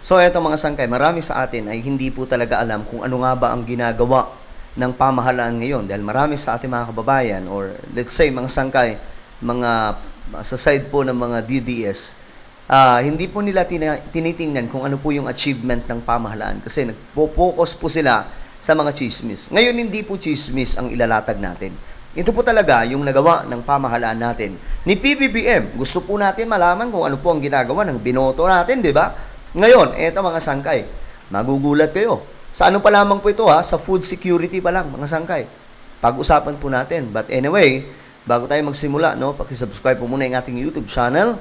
So eto mga sangkay, marami sa atin ay hindi po talaga alam kung ano nga ba ang ginagawa ng pamahalaan ngayon dahil marami sa ating mga kababayan or let's say mga sangkay, mga sa side po ng mga DDS, hindi po nila tinitingnan kung ano po yung achievement ng pamahalaan kasi nagpo-focus po sila sa mga chismis. Ngayon hindi po chismis ang ilalatag natin. Ito po talaga yung nagawa ng pamahalaan natin ni PBBM. Gusto po natin malaman kung ano po ang ginagawa ng binoto natin, di ba? Ngayon, eto mga sangkay, magugulat kayo. Sa ano pa lamang po ito sa food security pa lang mga sangkay. Pag-usapan po natin. But anyway, bago tayo magsimula, paki-subscribe po muna yung ating YouTube channel.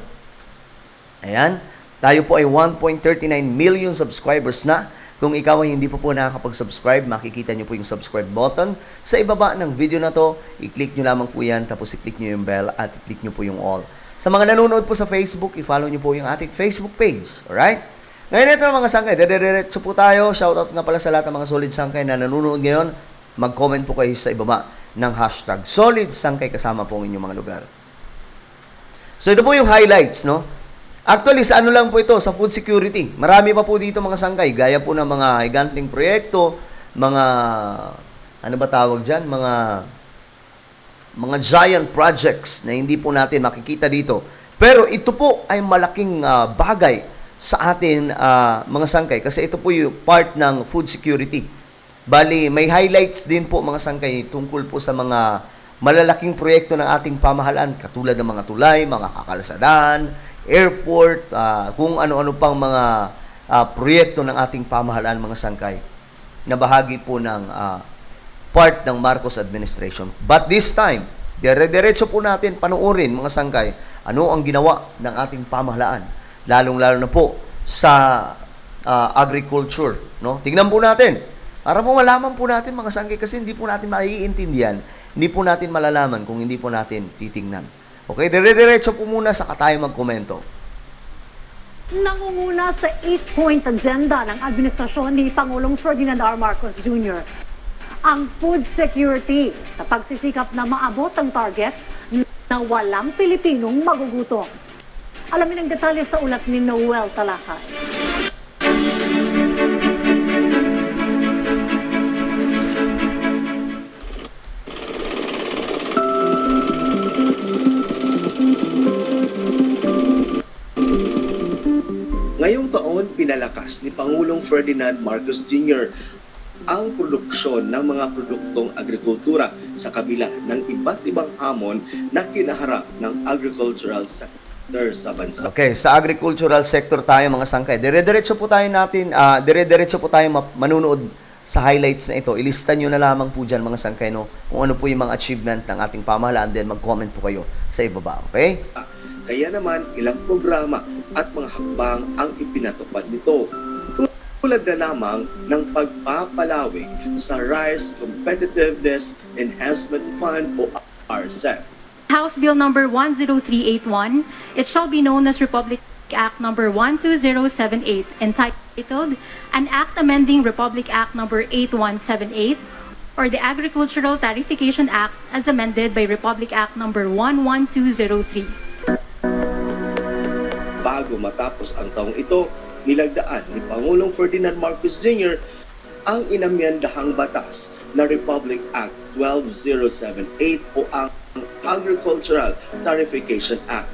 Ayan, tayo po ay 1.39 million subscribers na. Kung ikaw ay hindi po nakakapag-subscribe, makikita nyo po yung subscribe button. Sa ibaba ng video na to, i-click nyo lamang po yan, tapos i-click nyo yung bell at i-click nyo po yung all. Sa mga nanonood po sa Facebook, i-follow nyo po yung ating Facebook page. Alright? Ngayon ito mga sangkay, dediretso po tayo. Shoutout nga pala sa lahat ng mga solid sangkay na nanonood ngayon. Mag-comment po kayo sa ibaba ng hashtag solid sangkay kasama po ang inyong mga lugar. So ito po yung highlights, Actually, sa ano lang po ito, sa food security. Marami pa po dito mga sangkay, gaya po ng mga higanting proyekto, mga, ano ba tawag dyan, mga giant projects na hindi po natin makikita dito. Pero ito po ay malaking bagay sa atin mga sangkay kasi ito po yung part ng food security. Bali, may highlights din po mga sangkay tungkol po sa mga malalaking proyekto ng ating pamahalaan katulad ng mga tulay, mga kakalsadaan, airport, kung ano-ano pang mga proyekto ng ating pamahalaan mga sangkay na bahagi po ng part ng Marcos administration. But this time, dire-diretso po natin panuorin mga sangkay ano ang ginawa ng ating pamahalaan, lalong-lalo na po sa agriculture. Tingnan po natin, para po malaman po natin mga sangkay kasi hindi po natin maiintindihan, hindi po natin malalaman kung hindi po natin titingnan. Okay, dire-diretso po muna sa tayo magkomento. Nangunguna sa 8-point agenda ng administrasyon ni Pangulong Ferdinand R. Marcos Jr. ang food security sa pagsisikap na maabot ang target na walang Pilipinong magugutom. Alamin ang detalye sa ulat ni Noel Talakay. Ngayong taon, pinalakas ni Pangulong Ferdinand Marcos Jr. ang produksyon ng mga produktong agrikultura sa kabila ng iba't ibang hamon na kinaharap ng agricultural sector sa bansa. Okay, sa agricultural sector tayo mga sangkay. Dire-diretso po tayo manunood sa highlights na ito. Ilista nyo na lamang po dyan mga sangkay kung ano po yung mga achievement ng ating pamahalaan, then mag-comment po kayo sa ibaba, okay? Kaya naman, ilang programa at mga hakbang ang ipinatupad nito. Tulad na lamang ng pagpapalawig sa Rice Competitiveness Enhancement Fund o RCEF. House Bill number 10381, it shall be known as Republic Act number 12078, entitled An Act Amending Republic Act number 8178, or the Agricultural Tariffication Act as amended by Republic Act number 11203. Bago matapos ang taong ito, nilagdaan ni Pangulong Ferdinand Marcos Jr. ang inamyandahang batas na Republic Act 12078 o ang Agricultural Tariffication Act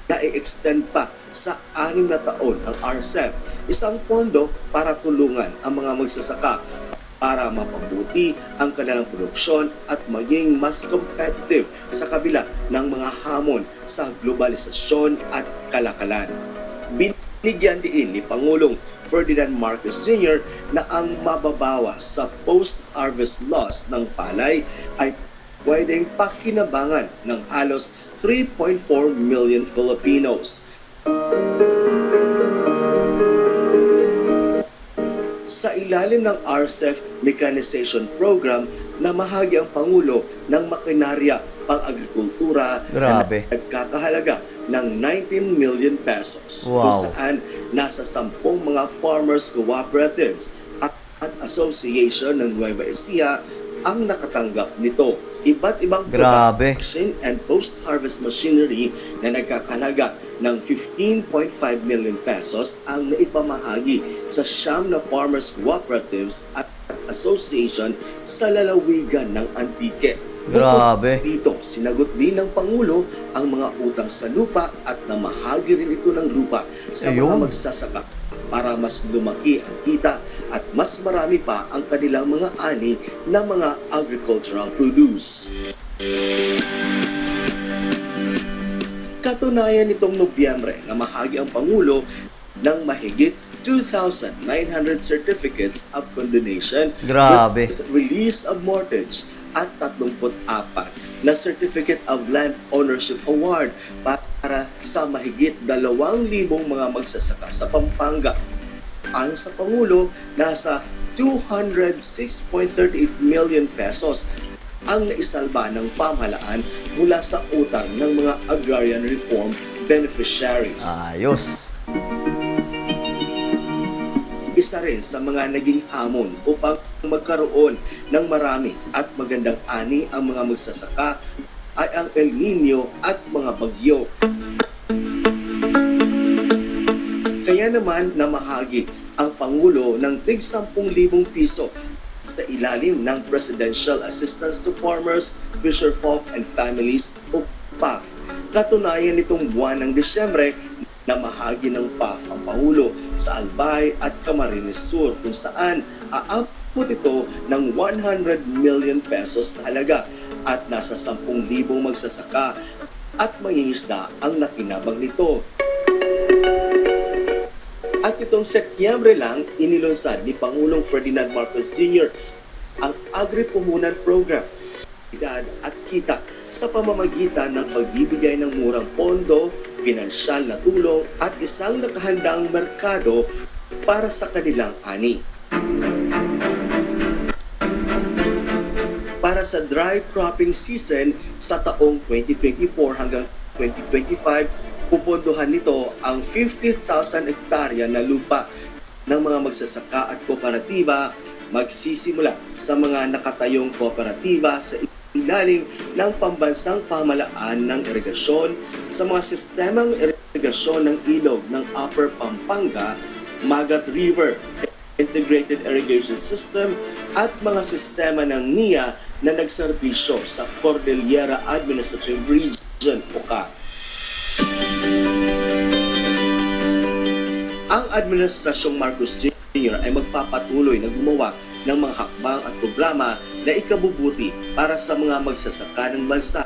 na i-extend pa sa 6 na taon ang RCEF, isang pondo para tulungan ang mga magsasaka para mapabuti ang kanilang produksyon at maging mas competitive sa kabila ng mga hamon sa globalisasyon at kalakalan. Binigyan din ni Pangulong Ferdinand Marcos Jr. na ang mababawas sa post-harvest loss ng palay ay pwedeng pakinabangan ng halos 3.4 million Filipinos. Sa ilalim ng RCEF Mechanization Program, namahagi ang Pangulo ng makinarya pang-agrikultura na nagkakahalaga ng 19 million pesos. Wow. Kung saan nasa 10 mga farmers cooperatives at association ng Nueva Ecija ang nakatanggap nito. iba't ibang Grabe. production and post-harvest machinery na nagkakalaga ng 15.5 million pesos ang naipamahagi sa siyam na farmers cooperatives at association sa lalawigan ng Antique. Grabe. Bukod dito, sinagot din ng Pangulo ang mga utang sa lupa at namahagi rin ito ng lupa sa mga Ayun. magsasaka para mas lumaki ang kita at mas marami pa ang kanilang mga ani ng mga agricultural produce. Katunayan nitong Nobyembre na mahagi ang Pangulo ng mahigit 2,900 certificates of condonation Grabe. with release of mortgage at 34 na Certificate of Land Ownership Award para sa mahigit 2,000 mga magsasaka sa Pampanga. Ayon sa Pangulo, nasa 206.38 million pesos ang naisalba ng pamahalaan mula sa utang ng mga agrarian reform beneficiaries. Ayos. Isa rin sa mga naging hamon upang magkaroon ng marami at magandang ani ang mga magsasaka ay ang El Nino at mga bagyo. Kaya naman namahagi ang Pangulo ng tig 10,000 piso sa ilalim ng Presidential Assistance to Farmers, Fisherfolk and Families o PAF. Katunayan nitong buwan ng Disyembre, namahagi ng PAF ang Pangulo sa Albay at Camarines Sur kung saan aabot ito ng 100 million pesos na halaga at nasa 10,000 magsasaka at mangingisda ang nakinabang nito. At itong Setyembre lang, inilunsad ni Pangulong Ferdinand Marcos Jr. ang Agri-Puhunan Program at kita sa pamamagitan ng pagbibigay ng murang pondo, pinansyal na tulong at isang nakahandang merkado para sa kanilang ani. Para sa dry cropping season sa taong 2024 hanggang 2025, pupondohan nito ang 50,000 hektarya na lupa ng mga magsasaka at kooperatiba magsisimula sa mga nakatayong kooperatiba sa ilalim ng pambansang pamahalaan ng irigasyon sa mga sistemang irigasyon ng ilog ng Upper Pampanga, Magat River, Integrated Irrigation System at mga sistema ng NIA na nagserbisyo sa Cordillera Administrative Region o CAR. Ang Administrasyong Marcos Jr. ay magpapatuloy na gumawa ng mga hakbang at programa na ikabubuti para sa mga magsasaka ng bansa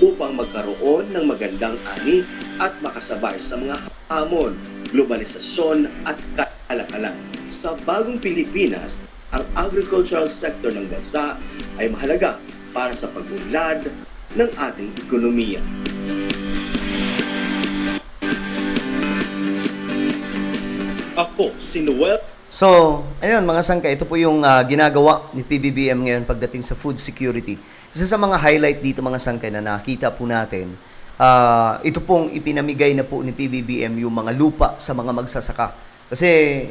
upang magkaroon ng magandang ani at makasabay sa mga hamon, globalisasyon at kalakalan. Sa bagong Pilipinas, ang agricultural sector ng bansa ay mahalaga para sa pag-unlad ng ating ekonomiya. Ako, si Noel. So, ayun mga sangka, ito po yung ginagawa ni PBBM ngayon pagdating sa food security. Isa sa mga highlight dito mga sangka na nakita po natin, ito pong ipinamigay na po ni PBBM yung mga lupa sa mga magsasaka. Kasi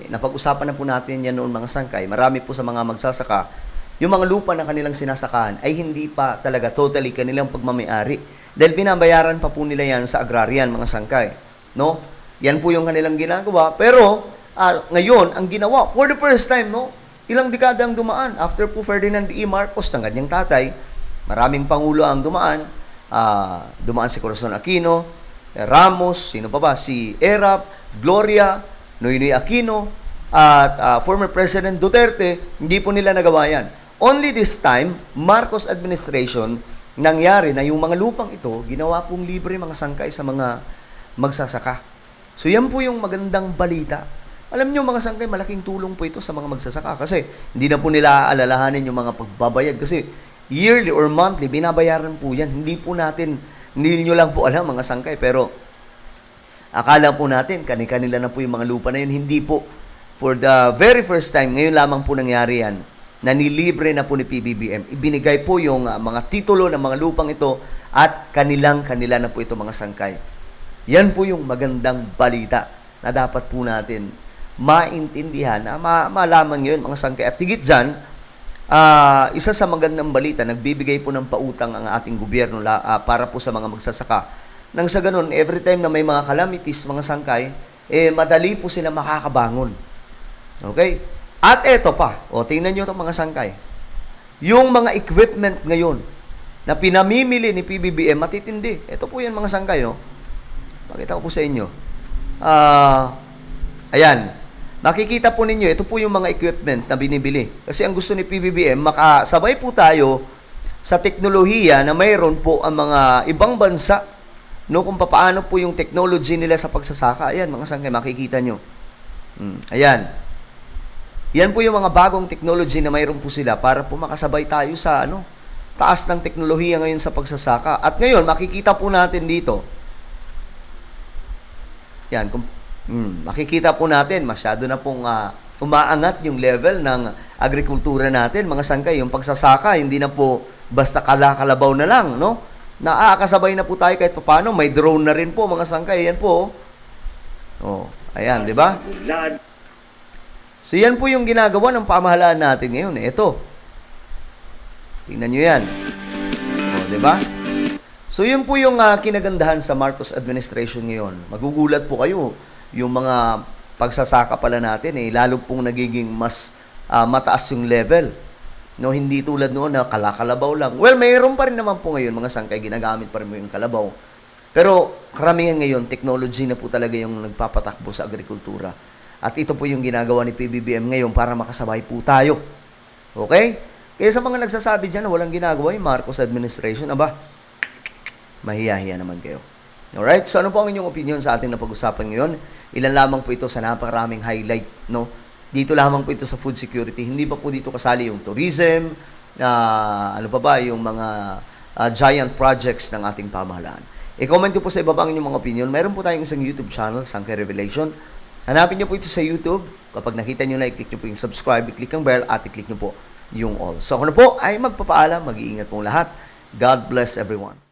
napag-usapan na po natin yan noon mga sangkay, marami po sa mga magsasaka, yung mga lupa na kanilang sinasakahan ay hindi pa talaga totally kanilang pagmamayari. Dahil binabayaran pa po nila yan sa agrarian mga sangkay. No? Yan po yung kanilang ginagawa. Pero ngayon, ang ginawa, for the first time, no? Ilang dekada ang dumaan. After po Ferdinand E. Marcos ng kanyang tatay, maraming pangulo ang dumaan. Dumaan si Corazon Aquino, Ramos, sino pa ba? Si Erap, Gloria, Noynoy Aquino, at former President Duterte, hindi po nila nagawa yan. Only this time, Marcos administration, nangyari na yung mga lupang ito, ginawa pong libre mga sangkay sa mga magsasaka. So yan po yung magandang balita. Alam nyo mga sangkay, malaking tulong po ito sa mga magsasaka kasi hindi na po nila aalalahanin yung mga pagbabayad kasi yearly or monthly, binabayaran po yan. Hindi nyo lang po alam mga sangkay, pero akala po natin, kani-kanila na po yung mga lupa na yun. Hindi po. For the very first time, ngayon lamang po nangyari yan, na nilibre na po ni PBBM. Ibinigay po yung mga titulo ng mga lupang ito at kanila na po ito mga sangkay. Yan po yung magandang balita na dapat po natin maintindihan, na malaman ngayon mga sangkay. At higit dyan, isa sa magandang balita, nagbibigay po ng pautang ang ating gobyerno para po sa mga magsasaka. Nang sa ganun, every time na may mga calamities, mga sangkay, madali po sila makakabangon. Okay? At eto pa, tingnan nyo itong mga sangkay. Yung mga equipment ngayon na pinamimili ni PBBM, matitindi. Ito po yan mga sangkay, no? Pakita ko po sa inyo. Ayan. Makikita po ninyo, ito po yung mga equipment na binibili. Kasi ang gusto ni PBBM, makasabay po tayo sa teknolohiya na mayroon po ang mga ibang bansa, no, kung paano po yung technology nila sa pagsasaka. Ayan, mga sangkay, makikita nyo. Ayan. Yan po yung mga bagong technology na mayroon po sila para po makasabay tayo sa taas ng teknolohiya ngayon sa pagsasaka. At ngayon, makikita po natin dito. Yan, makikita po natin, masyado na pong umaangat yung level ng agrikultura natin. Mga sangkay, yung pagsasaka, hindi na po basta kalabaw na lang, no? Nakakasabay na po tayo kahit paano. May drone na rin po, mga sangkay. Yan po. Ayan, di ba? So, yan po yung ginagawa ng pamahalaan natin ngayon. Ito. Tingnan nyo yan. Di ba? So, yun po yung kinagandahan sa Marcos administration ngayon. Magugulat po kayo. Yung mga pagsasaka pala natin, lalo pong nagiging mas mataas yung level. No, hindi tulad noon na kalakalabaw lang. Well, mayroon pa rin naman po ngayon, mga sangkay, ginagamit pa rin mo yung kalabaw. Pero, karamihan ngayon, technology na po talaga yung nagpapatakbo sa agrikultura. At ito po yung ginagawa ni PBBM ngayon para makasabay po tayo. Okay? Kaya sa mga nagsasabi dyan na walang ginagawa yung Marcos administration, mahiya-hiya naman kayo. Alright? So, ano po ang inyong opinion sa ating napag-usapan ngayon? Ilan lamang po ito sa napakaraming highlight, no? Dito lamang po ito sa food security. Hindi pa po dito kasali yung tourism, yung mga giant projects ng ating pamahalaan. I-comment nyo po sa ibaba ang inyong mga opinion. Meron po tayong isang YouTube channel, Sangkay Revelation. Hanapin nyo po ito sa YouTube. Kapag nakita nyo na, i-click nyo po yung subscribe, i-click ang bell, at i-click nyo po yung all. So, ako na po ay magpapaalam. Mag-iingat pong lahat. God bless everyone.